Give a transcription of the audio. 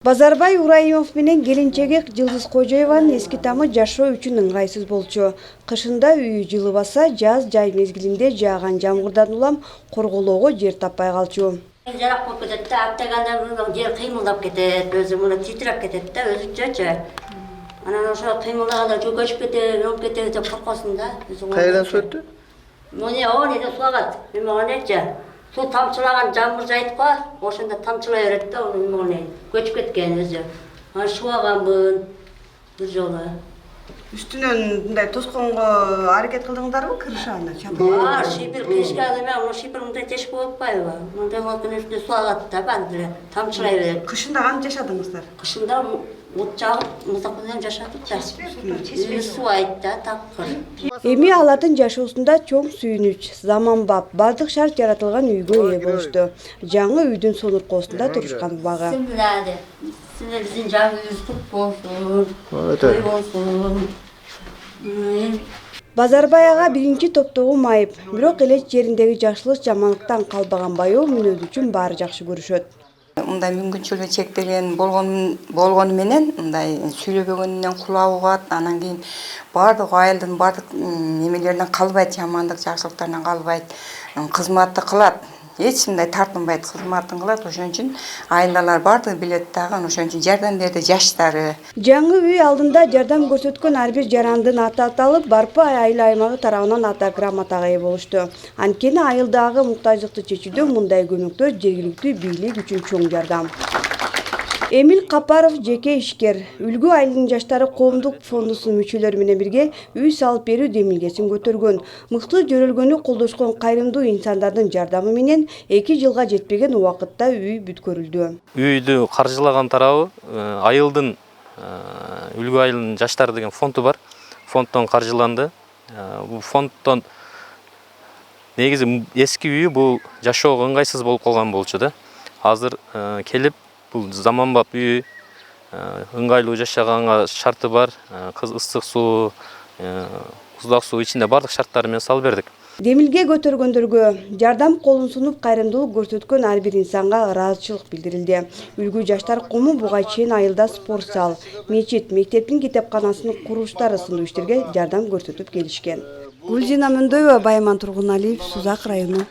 Базарбай Урайымов менен келинчеги Жылдыз Кожоеванын эски тамы жашоо үчүн ыңгайсыз болчу. Кышында үйү жылыбаса, жаз жай мезгилинде жааган жамгырдан улам корголоого жер таппай калчу. Жарак болуп кетет да, аттагандан жер кыймылдап кетет, өзү мына титиреп кетет да, өзүнчөчү. Анан ошо кыймылдаганда көчүп кетет, өлүп кетет деп коркосуң да. Кайдан сөттү? Муну оонеде суагат, эмегенечи. Су тамчылаган жамгыр жайт го, ошондо тамчылай берет да, эмегене көчүп кеткен өзү. Анан шуаганмын бир жолу. Үстүнөн мындай тосконго аракет кылдыңдарбы, кырышаны Бар, шипир кышкан эме, ошо шипир мындай тешип болуп атпайбы? Мындай болуп үстүнө суагат да, баары тамчылай берет. Кышында кантип жашадыңыздар? Кышында от жагып, муздак менен жашадык да. Суу айт да, такыр. Эми алардын жашоосунда чоң сүйүнүч, заманбап, бардык шарт жаратылган үйгө ээ болушту. Жаңы үйдүн сонуркоосунда турушкан убагы. Силер биздин жаңы үйүбүз кут болсун. Той болсун. Базарбай ага биринчи топтогу майып, бирок эле жериндеги жакшылык жамандыктан калбаган байоо мүнөзү үчүн баары жакшы көрүшөт. Мындай мүмкүнчүлүгү чектелген болгону менен мындай сүйлөбөгөнүнөн кулап угат, анан кийин бардык айылдын бардык немелеринен калбайт, жамандык жакшылыктарынан калбайт, кызматты кылат. Эч мындай тартынбайт, кызматын кылат. Ошон үчүн айылдалар бардыгы билет дагы, ошон үчүн жардам берди жаштары. Жаңы үй алдында жардам көрсөткөн ар бир жарандын аты аталып, Барпы айыл аймагы тарабынан ата грамотага ээ болушту. Анткени айылдагы муктаждыкты чечүүдө мындай көмөктөр жергиликтүү бийлик үчүн чоң жардам. Эмил Капаров жеке ишкер. Үлгү айылдын жаштары коомдук фондусунун мүчөлөрү менен бирге үй салып берүү демилгесин көтөргөн. Мыкты жөрөлгөнү колдошкон кайрымдуу инсандардын жардамы менен 2 жылга жетпеген убакытта үй бүткөрүлдү. Үйдү каржылаган тарабы айылдын Үлгү айылдын жаштары деген фонду бар. Фонддон каржыланды. Бул фонддон негизи эски үйү бул жашоого ыңгайсыз болуп калган болчу да. Азыр келип бул заманбап үй, ыңгайлуу жашаганга шарты бар, ысык суу, уздак суу ичинде бардык шарттары менен салып бердик. Демилге көтөргөндөргө жардам колун сунуп кайрымдуулук көрсөткөн ар бир инсанга ыраазычылык билдирилди. Үлгү жаштар кому буга чейин айылда спорт зал, мечит, мектептин китепканасынын курулуштары сындуу иштерге жардам көрсөтүп келишкен. Гүлзина Мөндöйбө, Байман Тургуналиев, Сузак району.